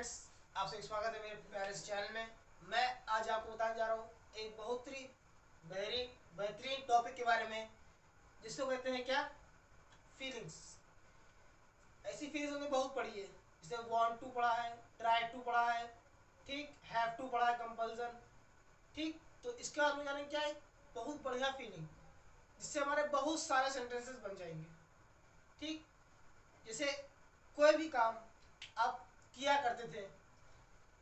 Friends, आपसे स्वागत है मेरे प्यारे इस चैनल में। मैं आज आपको बताने जा रहा हूँ एक बहुत ही बेहतरीन टॉपिक के बारे में, जिसको कहते हैं क्या, फीलिंग्स। ऐसी फीलिंग्स हमने बहुत पढ़ी है, जैसे वांट टू पढ़ा है, ट्राई टू पढ़ा है, ठीक, हैव टू पढ़ा है, कंपल्सन, ठीक। तो इसके बाद में जाने क्या है, बहुत बढ़िया फीलिंग, जिससे हमारे बहुत सारे सेंटेंसेस बन जाएंगे, ठीक। जैसे कोई भी काम आप किया करते थे,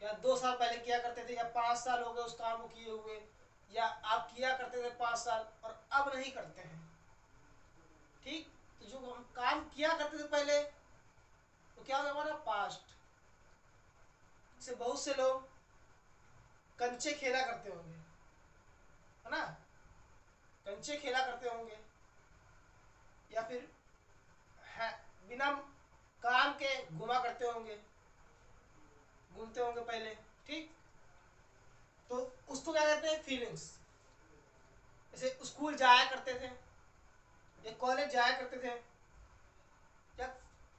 या 2 साल पहले किया करते थे, या 5 साल हो गए उस काम को किए हुए, या आप किया करते थे 5 साल और अब नहीं करते हैं, ठीक। तो जो हम काम किया करते थे पहले, तो क्या होगा, हमारा पास्ट। से बहुत से लोग कंचे खेला करते होंगे, है ना, कंचे खेला करते होंगे, या फिर है, बिना काम के घुमा करते होंगे, घूमते होंगे पहले, ठीक। तो उसको क्या कहते हैं, फीलिंग्स। जैसे स्कूल जाया करते थे, या कॉलेज जाया करते थे, या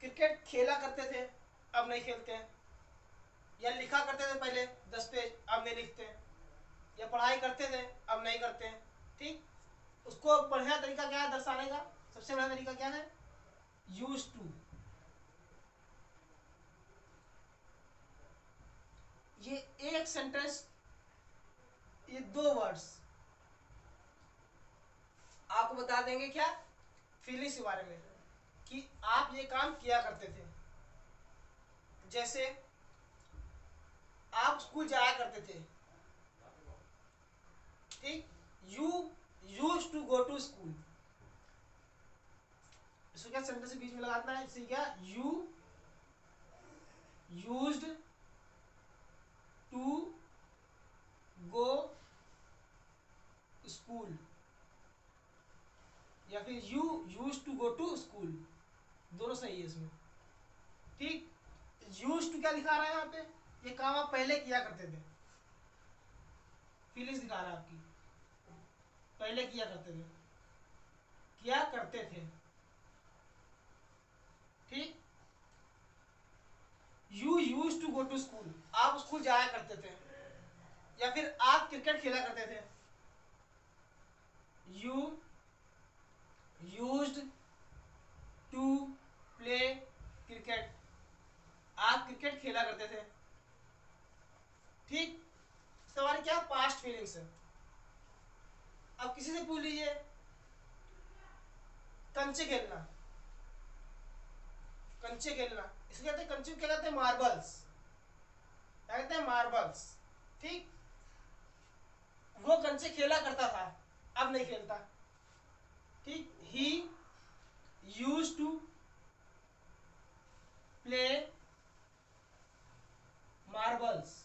क्रिकेट खेला करते थे, अब नहीं खेलते हैं, या लिखा करते थे पहले 10 पेज, अब नहीं लिखते हैं, या पढ़ाई करते थे, अब नहीं करते हैं, ठीक। उसको बढ़िया तरीका क्या है दर्शाने का, सबसे बढ़िया तरीका क्या है, यूज टू। ये एक सेंटेंस, ये 2 वर्ड्स आपको बता देंगे क्या, फीलिंग्स के बारे में, कि आप ये काम किया करते थे। जैसे आप स्कूल जाया करते थे, ठीक, you use to go to school. इसको क्या सेंटेंस के बीच में लगाना है, इससे क्या, you used to go school, या फिर you use to go to school, दोनों सही है इसमें, ठीक। यूज टू क्या दिखा रहा है यहाँ पे, ये काम आप पहले किया करते थे, फीलिंग्स दिखा रहा है आपकी, पहले किया करते थे, किया करते थे, ठीक। You use to go to school, आप स्कूल जाया करते थे, या फिर आप क्रिकेट खेला करते थे, you used to play cricket, आप क्रिकेट खेला करते थे, ठीक। सवाल क्या, पास्ट फीलिंग्स है। अब किसी से पूछ लीजिए, कंचे खेलना, कंचे खेलना, इसको कहते हैं, कंचे क्या कहते हैं, मार्बल्स, क्या कहते हैं, मार्बल्स, ठीक। वो कंचे खेला करता था, अब नहीं खेलता, ठीक। ही यूज टू प्ले मार्बल्स,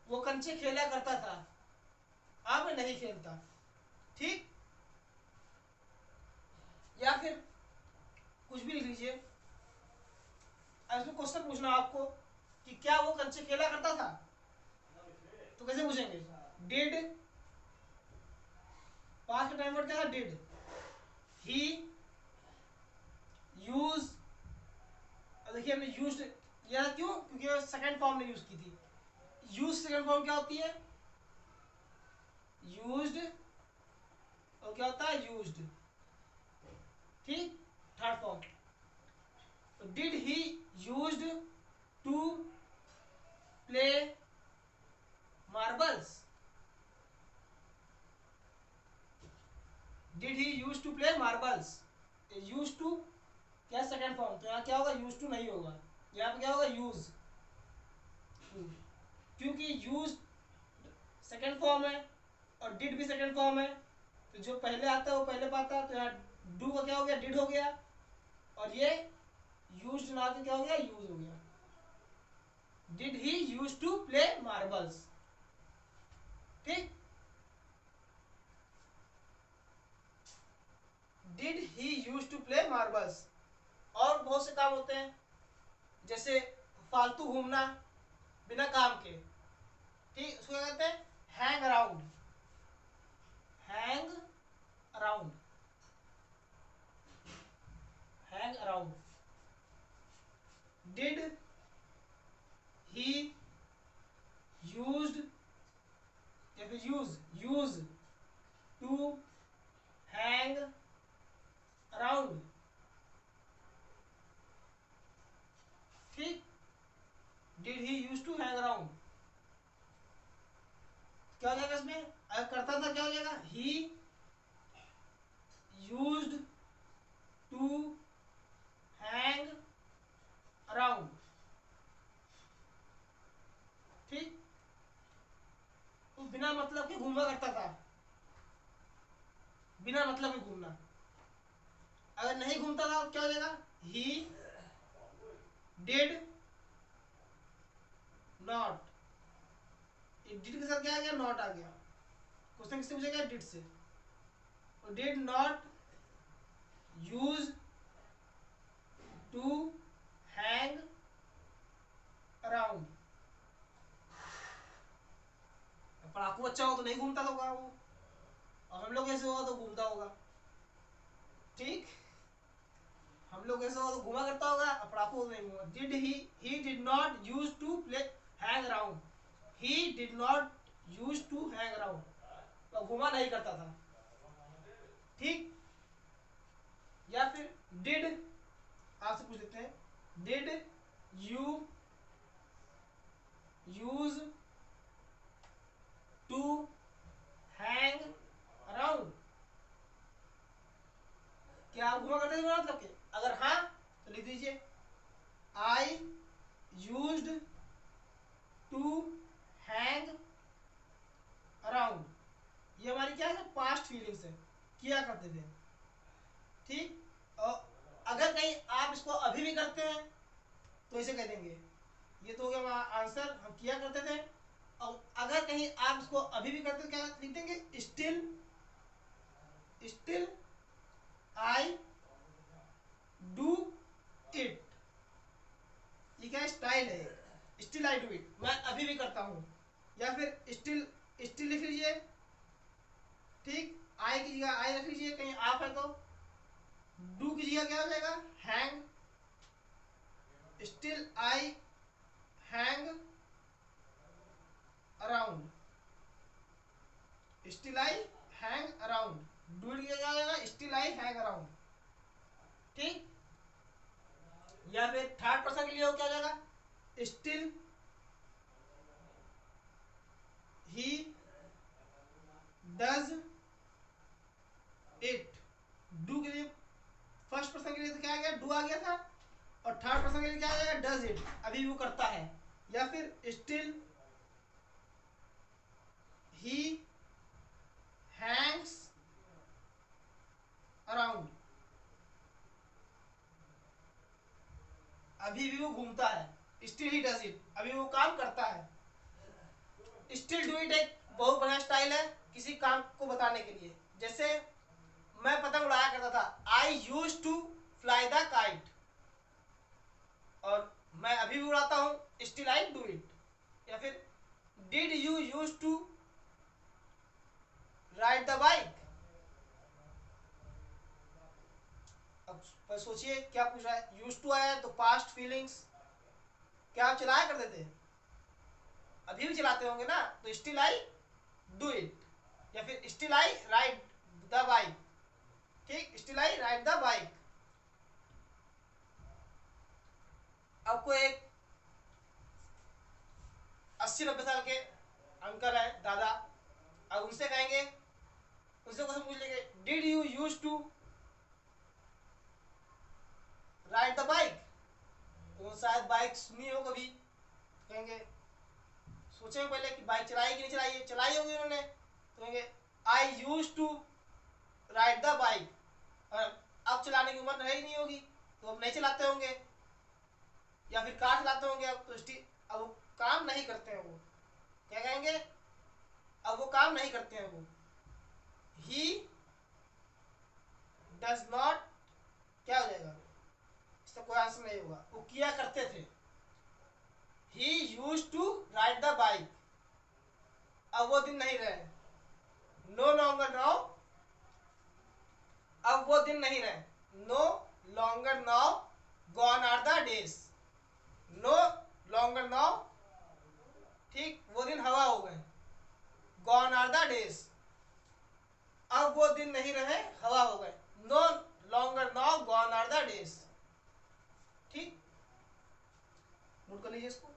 वो कंचे खेला करता था, अब नहीं खेलता, ठीक। या फिर कुछ भी लिख लीजिए, इसमें क्वेश्चन पूछना आपको कि क्या वो कंचे खेला करता था, तो कैसे पूछेंगे, डिड, पास्ट का टाइम वर्ड क्या था, डिड। ही यूज, देखिए हमने यूज यह क्यों, क्योंकि सेकंड फॉर्म ने यूज की थी। यूज सेकंड फॉर्म क्या होती है, यूज्ड, और क्या होता है, यूज्ड, ठीक, थर्ड फॉर्म। तो did he used to play marbles, did he use to play marbles, use to क्या, सेकंड फॉर्म, तो यहाँ क्या होगा, यूज टू नहीं होगा, यहाँ पे क्या होगा, यूज टू, क्योंकि यूज सेकंड फॉर्म है और डिड भी सेकंड फॉर्म है, तो जो पहले आता है वो पहले पाता है, तो यहाँ डू का क्या हो गया, डिड हो गया, और ये यूज्ड ना के क्या हो गया, यूज हो गया। Did he use to play marbles, ठीक। Did he use to play marbles. और बहुत से काम होते हैं, जैसे फालतू घूमना बिना काम के, ठीक, उसको क्या कहते हैं, hang around, hang around, hang around, या फिर यूज टू हैंग अराउंड। ठीक, did he use to hang around, क्या हो जाएगा इसमें? अगर करता था क्या हो जाएगा? He used to hang around. ठीक, तो बिना मतलब के घूमा करता था, बिना मतलब के घूमना। अगर नहीं घूमता था तो क्या हो जाएगा? ही डिड नॉट, डिड के साथ क्या आ गया? नॉट आ गया। क्वेश्चन किससे पूछेगा? डिड से। Did not use to hang around. पढ़ाकू अच्छा हो तो नहीं घूमता होगा वो, और हम लोग ऐसे होगा तो घूमता होगा। ठीक, हम लोग ऐसे होगा तो घूमा करता होगा, और पढ़ाकू हो तो नहीं घूमा। Did he did not use to play hang around, he did not use to hang around, तो घूमा नहीं करता था। ठीक, या फिर डिड, आपसे पूछ लेते हैं, did you use to hang around, क्या आप घुमा करते थे मतलब के? अगर हाँ तो लिख दीजिए I used to hang around. ये हमारी क्या है? पास्ट फीलिंग्स है, किया करते थे। ठीक, और अगर कहीं आप इसको अभी भी करते हैं तो इसे कह देंगे, ये तो हो गया हमारा आंसर, हम किया करते थे। और अगर कहीं आप इसको अभी भी करते क्या लिख देंगे? Still, still I do it. ये क्या स्टाइल है? स्टिल आई डू इट, मैं अभी भी करता हूं। या फिर स्टिल, स्टिल लिख लीजिए। ठीक, आई की जगह आई रख लीजिए, कहीं आप है तो। डू की जगह क्या हो जाएगा? Hang, still I hang around, still I hang around. Do की जगह जाएगा स्टिल आई हैंग अराउंड। ठीक, या फिर थर्ड पर्सन के लिए हो क्या हो जाएगा? Still he does it. Do के लिए फर्स्ट पर्सन के लिए तो क्या आ गया? डू आ गया था, और थर्ड पर्सन के लिए क्या आ जाएगा? डज इट, अभी वो करता है। या फिर स्टिल ही हैंग्स अराउंड, अभी भी वो घूमता है। स्टिल ही डज इट, अभी वो काम करता है। स्टिल डू इट एक बहुत बढ़िया स्टाइल है किसी काम को बताने के लिए। जैसे मैं पतंग उड़ाया करता था, I use to fly the kite, और मैं अभी भी उड़ाता हूँ, स्टिल आई डू इट। या फिर did you use to ride the bike. अब सोचिए क्या पूछ रहा है? यूज टू आया तो पास्ट फीलिंग्स, क्या आप चलाया करते थे? अभी भी चलाते होंगे ना, तो स्टिल आई डू इट। या फिर still I ride the bike. ठीक, still I ride the bike. आपको एक 80-90 साल के अंकल है, दादा, अब उनसे कहेंगे, उनसे क्वेश्चन पूछ लेंगे, did you use to ride the bike, तो शायद बाइक सुनी हो कभी, कहेंगे, सोचेंगे पहले कि बाइक चलाई कि नहीं चलाई है, चलाई होगी उन्होंने, तो कहेंगे I use to ride the bike. अब चलाने की उम्र रही नहीं होगी तो अब नहीं चलाते होंगे, या फिर कार चलाते होंगे अब तो अब वो काम नहीं करते हैं। वो क्या कहेंगे? अब वो काम नहीं करते हैं। वो ही डज नॉट, क्या हो जाएगा? इसका कोई आंसर नहीं होगा, वो किया करते थे। He use to ride the bike, अब वो दिन नहीं रहे, नो लॉन्गर नाउ, अब वो दिन नहीं रहे, no longer now, gone are the days, no longer now. ठीक, वो दिन हवा हो गए, गॉन आर द डेज, अब वो दिन नहीं रहे, हवा हो गए। No longer now gone are the days. ठीक, नोट कर लीजिए इसको।